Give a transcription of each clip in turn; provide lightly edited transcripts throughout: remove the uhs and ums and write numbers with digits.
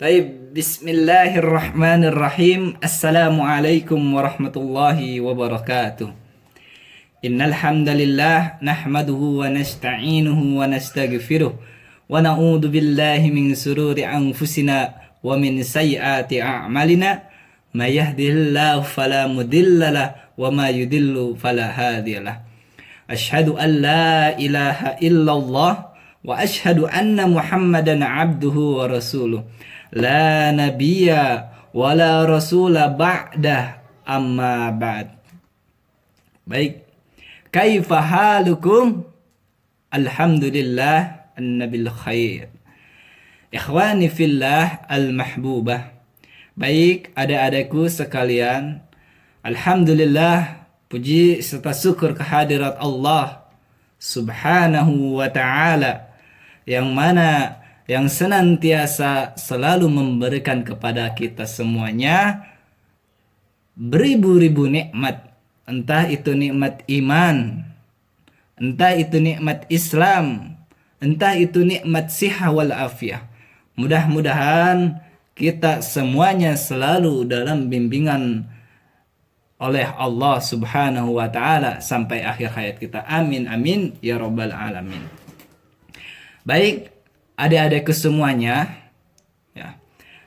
Taib, bismillahirrahmanirrahim. Assalamualaikum warahmatullahi wabarakatuh. Innal hamdalillah nahmaduhu wa nasta'inuhu wa nastaghfiruh wa na'udzu billahi min sururi anfusina wa min sayyiati a'malina. May yahdihillahu fala mudhillalah wa may yudhillu fala hadiyalah. Asyhadu an la ilaha illallah wa asyhadu anna Muhammadan abduhu wa rasuluh. La nabiyya wa la rasula ba'dah amma ba'd. Baik. Kaifa halukum? Alhamdulillah annabil khair. Ikhwani fillah al-mahbubah. Baik, adik-adikku sekalian, alhamdulillah, puji serta syukur kehadirat Allah Subhanahu wa ta'ala yang senantiasa selalu memberikan kepada kita semuanya beribu-ribu nikmat, entah itu nikmat iman, entah itu nikmat Islam, entah itu nikmat siha wal afiyah. Mudah-mudahan kita semuanya selalu dalam bimbingan oleh Allah Subhanahu wa ta'ala sampai akhir hayat kita. Amin amin ya rabbal alamin. Baik, adik-adikku semuanya, ya,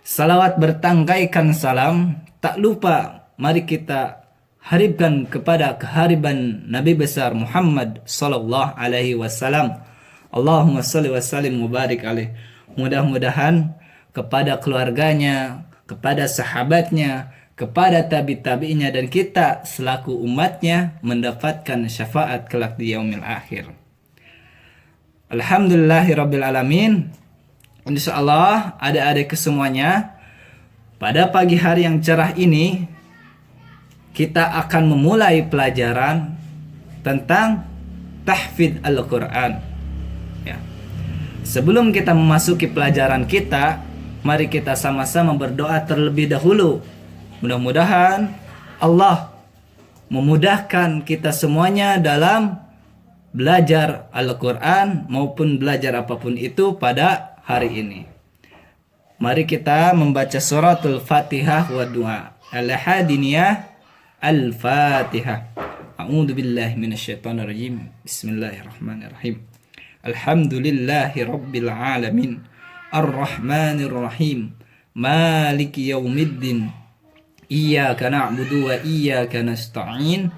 salawat bertangkaikan salam, tak lupa mari kita haribkan kepada kehariban Nabi besar Muhammad sallallahu alaihi wasallam. Allahumma shalli wa sallim wa barik alaih. Mudah-mudahan kepada keluarganya, kepada sahabatnya, kepada tabi-tabi'nya, dan kita selaku umatnya mendapatkan syafaat kelak di yaumil akhir. Alhamdulillahirabbil alamin. Insyaallah adik-adik semuanya, pada pagi hari yang cerah ini kita akan memulai pelajaran tentang tahfidz Al-Qur'an. Ya. Sebelum kita memasuki pelajaran kita, mari kita sama-sama berdoa terlebih dahulu. Mudah-mudahan Allah memudahkan kita semuanya dalam belajar Al-Quran maupun belajar apapun itu pada hari ini. Mari kita membaca suratul Fatihah wa du'a. Al-Hadiniyah Al-Fatihah. A'udzu billahi minasyaitonir rajim. Bismillahirrahmanirrahim. Alhamdulillahi rabbil alamin. Ar-Rahmanir Rahim. Maliki yaumiddin. Iyyaka na'budu wa iyyaka nasta'in.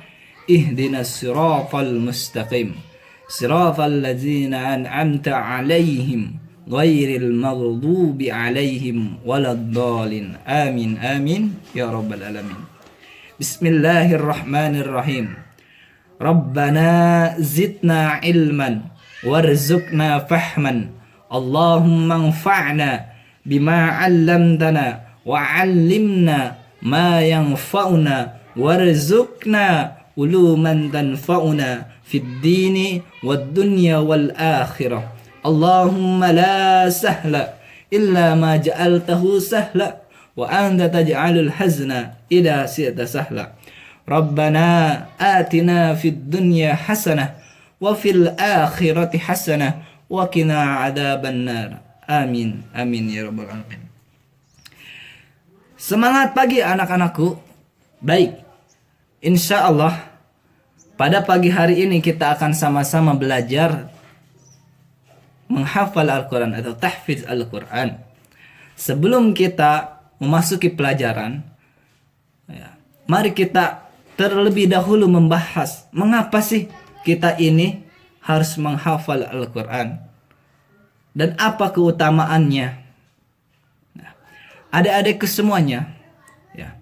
Ihdinas siratal mustaqim. Siratal ladzina an'amta 'alaihim ghairil maghdubi 'alaihim waladdallin. Amin amin ya rabbal alamin. Bismillahirrahmanirrahim. Rabbana zidna ilman warzuqna fahman. Allahumma anfa'na bima 'allamtana wa 'allimna ma yanfa'una warzuqna uluman tanfa'una fid dini wad dunya wal akhirah. Allahumma la sahla illa ma ja'altahu sahla wa anta taj'alul hazna idza syi'ta sahla. Rabbana atina fid dunya hasanah wa fil akhirati hasanah wa qina adzaban nar. Amin amin ya rabbal alamin. Semangat pagi anak-anakku. Baik, insya Allah pada pagi hari ini kita akan sama-sama belajar menghafal Al-Quran atau tahfidz Al-Quran. Sebelum kita memasuki pelajaran, ya, mari kita terlebih dahulu membahas mengapa sih kita ini harus menghafal Al-Quran dan apa keutamaannya. Nah, adik-adikku semuanya, ya,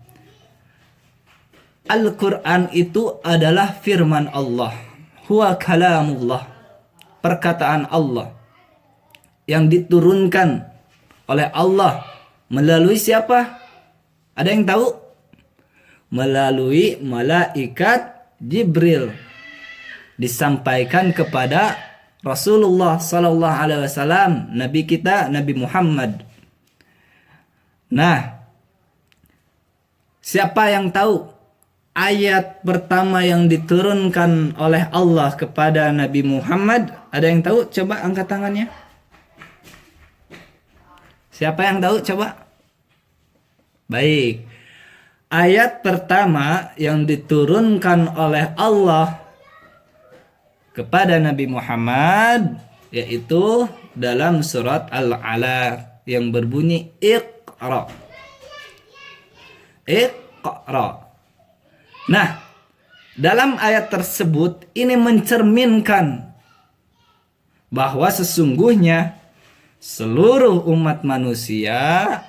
Al-Quran itu adalah firman Allah. Huwa kalamullah. Perkataan Allah yang diturunkan oleh Allah melalui siapa? Ada yang tahu? Melalui malaikat Jibril. Disampaikan kepada Rasulullah sallallahu alaihi wasallam, nabi kita, Nabi Muhammad. Nah, siapa yang tahu ayat pertama yang diturunkan oleh Allah kepada Nabi Muhammad? Ada yang tahu? Coba angkat tangannya. Siapa yang tahu? Coba. Baik. Ayat pertama yang diturunkan oleh Allah kepada Nabi Muhammad yaitu dalam surat Al-Alaq yang berbunyi Iqra. Iqra. Nah, dalam ayat tersebut ini mencerminkan bahwa sesungguhnya seluruh umat manusia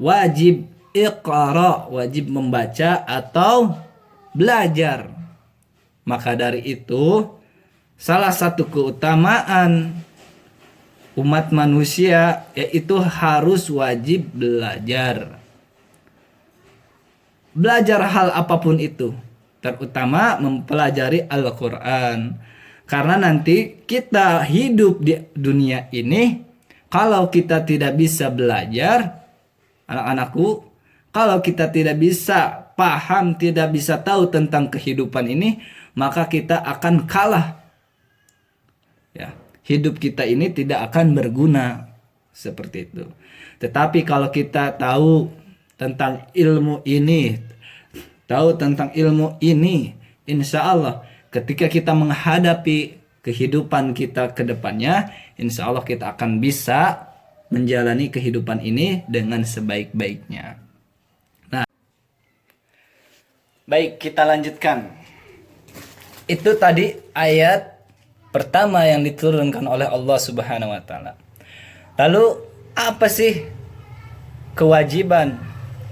wajib Iqra, wajib membaca atau belajar. Maka dari itu, salah satu keutamaan umat manusia yaitu harus wajib belajar. Belajar hal apapun itu, terutama mempelajari Al-Quran. Karena nanti kita hidup di dunia ini, kalau kita tidak bisa belajar, anak-anakku, kalau kita tidak bisa paham, tidak bisa tahu tentang kehidupan ini, maka kita akan kalah. Ya, hidup kita ini tidak akan berguna seperti itu. Tetapi kalau kita tahu tentang ilmu ini, insya Allah ketika kita menghadapi kehidupan kita ke depannya, insya Allah kita akan bisa menjalani kehidupan ini dengan sebaik-baiknya. Nah, baik, kita lanjutkan. Itu tadi ayat pertama yang diturunkan oleh Allah Subhanahu wa taala. Lalu apa sih kewajiban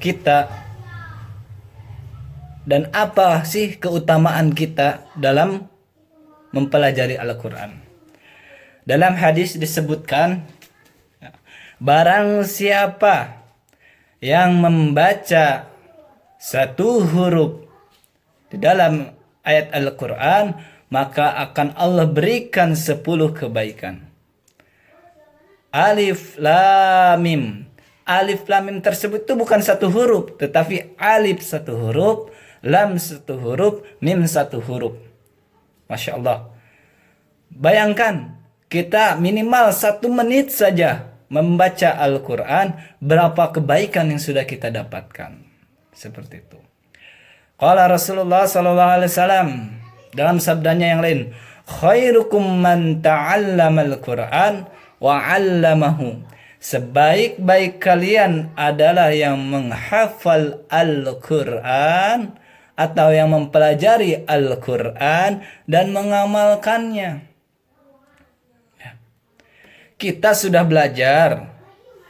kita dan apa sih keutamaan kita dalam mempelajari Al-Qur'an? Dalam hadis disebutkan, barang siapa yang membaca satu huruf di dalam ayat Al-Quran, maka akan Allah berikan 10 kebaikan. Alif Lam Mim. Alif Lam Mim tersebut itu bukan satu huruf, tetapi alif satu huruf, lam satu huruf, mim satu huruf. Masya Allah. Bayangkan, kita minimal 1 menit saja membaca Al-Quran, berapa kebaikan yang sudah kita dapatkan. Seperti itu. Qala Rasulullah SAW dalam sabdanya yang lain, khairukum man ta'allama al-Quran wa 'allamahu. Sebaik-baik kalian adalah yang menghafal Al-Quran atau yang mempelajari Al-Quran dan mengamalkannya. Kita sudah belajar,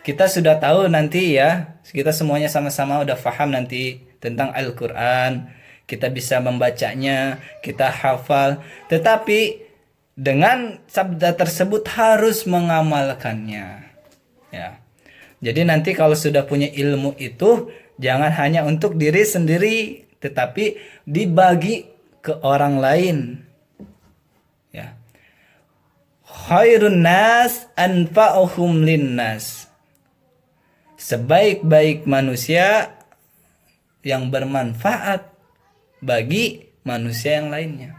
kita sudah tahu nanti ya, kita semuanya sama-sama udah paham nanti tentang Al-Quran, kita bisa membacanya, kita hafal, tetapi dengan sabda tersebut harus mengamalkannya. Ya. Jadi nanti kalau sudah punya ilmu itu, jangan hanya untuk diri sendiri, tetapi dibagi ke orang lain. Ya. Khairun nas anfa'uhum linnas. Sebaik-baik manusia yang bermanfaat bagi manusia yang lainnya.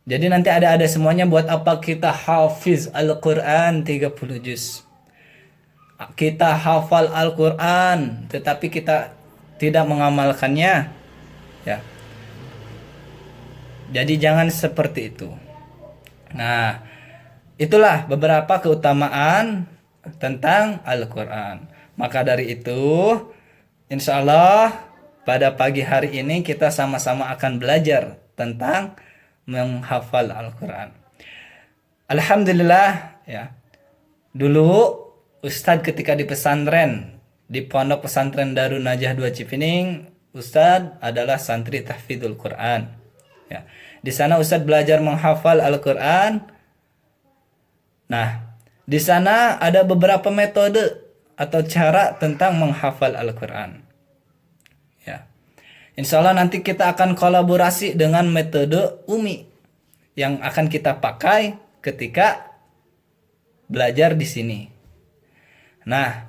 Jadi nanti ada semuanya, buat apa kita hafiz Al-Quran 30 juz. Kita hafal Al-Quran tetapi kita tidak mengamalkannya. Ya. Jadi jangan seperti itu. Nah, itulah beberapa keutamaan tentang Al-Quran. Maka dari itu, insya Allah pada pagi hari ini kita sama-sama akan belajar tentang menghafal Al-Quran. Alhamdulillah ya. Dulu Ustadz ketika di pesantren, di pondok pesantren Darun Najah 2 Cipining, Ustadz adalah santri tahfidzul Quran. Ya. Di sana Ustadz belajar menghafal Al-Quran. Nah, di sana ada beberapa metode atau cara tentang menghafal Al-Quran. Ya. Insya Allah nanti kita akan kolaborasi dengan metode Umi yang akan kita pakai ketika belajar di sini. Nah,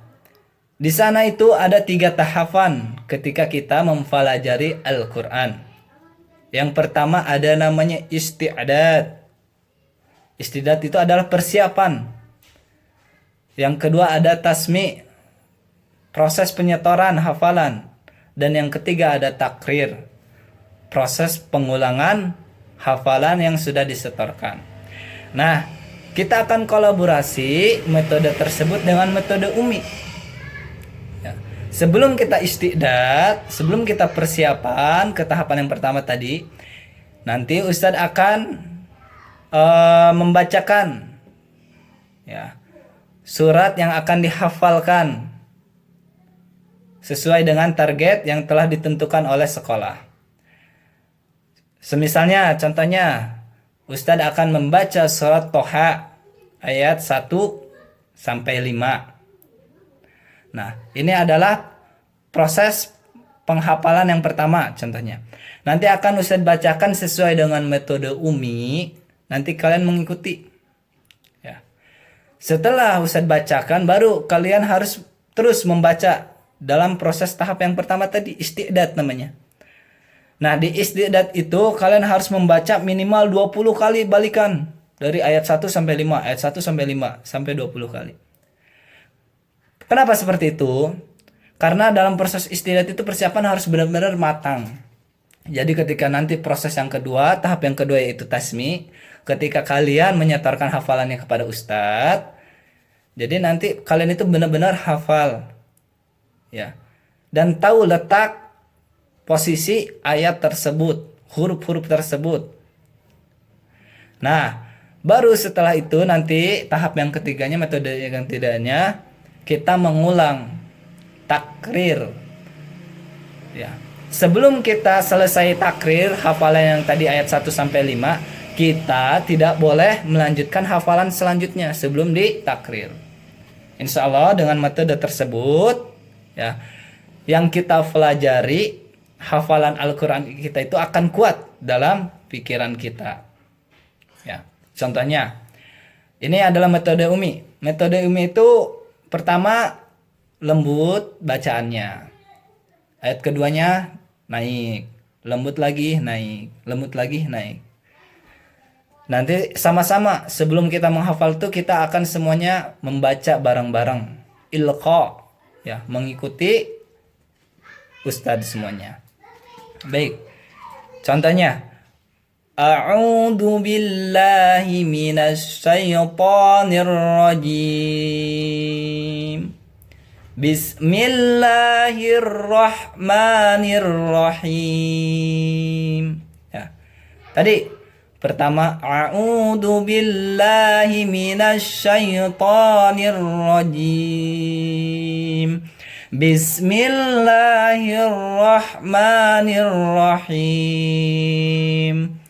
di sana itu ada 3 tahapan ketika kita mempelajari Al-Quran. Yang pertama ada namanya isti'dad. Isti'dad itu adalah persiapan. Yang kedua ada tasmi'. proses penyetoran hafalan. Dan yang ketiga ada takrir, proses pengulangan hafalan yang sudah disetorkan. Nah, kita akan kolaborasi metode tersebut dengan metode Umi. Ya. Sebelum kita istiqdat, sebelum kita persiapan ke tahapan yang pertama tadi, nanti Ustadz akan membacakan ya surat yang akan dihafalkan sesuai dengan target yang telah ditentukan oleh sekolah. Semisalnya, contohnya, Ustadz akan membaca surat Toha ayat 1 sampai 5. Nah, ini adalah proses penghafalan yang pertama contohnya. Nanti akan Ustadz bacakan sesuai dengan metode Umi, nanti kalian mengikuti. Ya. Setelah Ustadz bacakan, baru kalian harus terus membaca dalam proses tahap yang pertama tadi, istiqdat namanya. Nah, di istiqdat itu kalian harus membaca minimal 20 kali balikan dari ayat 1 sampai 5, ayat 1 sampai 5 sampai 20 kali. Kenapa seperti itu? Karena dalam proses istiqdat itu persiapan harus benar-benar matang. Jadi ketika nanti proses yang kedua, tahap yang kedua yaitu tasmi, ketika kalian menyetorkan hafalannya kepada ustadz, jadi nanti kalian itu benar-benar hafal. Ya. Dan tahu letak posisi ayat tersebut, huruf-huruf tersebut. Nah, baru setelah itu nanti tahap yang ketiganya, metode yang ketiganya, kita mengulang takrir. Ya. Sebelum kita selesai takrir hafalan yang tadi ayat 1 sampai 5, kita tidak boleh melanjutkan hafalan selanjutnya sebelum ditakrir. Insya Allah dengan metode tersebut ya, yang kita pelajari hafalan Al-Quran kita itu akan kuat dalam pikiran kita. Ya, contohnya, ini adalah metode Umi. Metode Umi itu pertama lembut bacaannya. Ayat keduanya naik, lembut lagi naik, lembut lagi naik. Nanti sama-sama sebelum kita menghafal itu kita akan semuanya membaca bareng-bareng. Ilqa. Ya, mengikuti ustadz semuanya. Baik. Contohnya, A'udzu billahi minasy syaithanir rajim. Bismillahirrahmanirrahim. Ya. Tadi pertama, A'udzu billahi minasy syaithanir rajim. Bismillahirrahmanirrahim.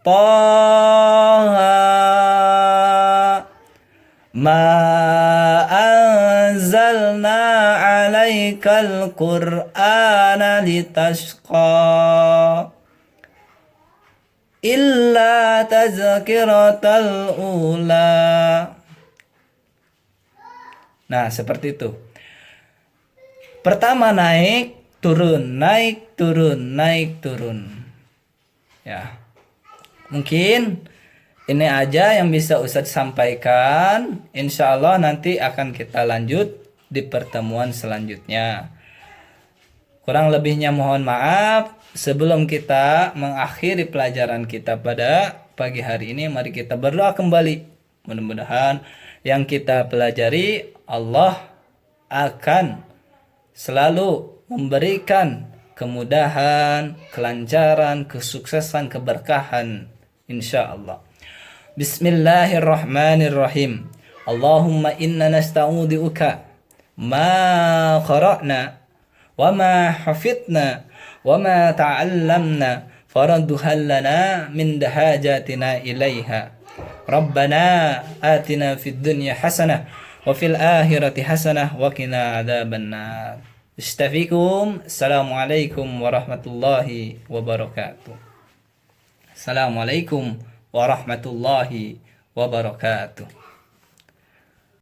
Taha ma anzalna 'alaikal Qur'ana litashqa illa tazkiratal ula. Nah, seperti itu. Pertama naik, turun, naik, turun, naik, turun. Ya. Mungkin ini aja yang bisa Ustadz sampaikan. Insya Allah nanti akan kita lanjut di pertemuan selanjutnya. Kurang lebihnya mohon maaf. Sebelum kita mengakhiri pelajaran kita pada pagi hari ini, mari kita berdoa kembali. Mudah-mudahan yang kita pelajari Allah akan selalu memberikan kemudahan, kelancaran, kesuksesan, keberkahan insya Allah. Bismillahirrahmanirrahim. Allahumma inna nasta'udzi'uka ma qara'na wa ma hafidna wa ma ta'allamna faradduha lana min dahajatina ilaiha. Rabbana atina fid dunya hasanah wa fil akhirati hasanah wa qina adzaban nar. Istafikum. Assalamualaikum warahmatullahi wabarakatuh. Assalamualaikum warahmatullahi wabarakatuh.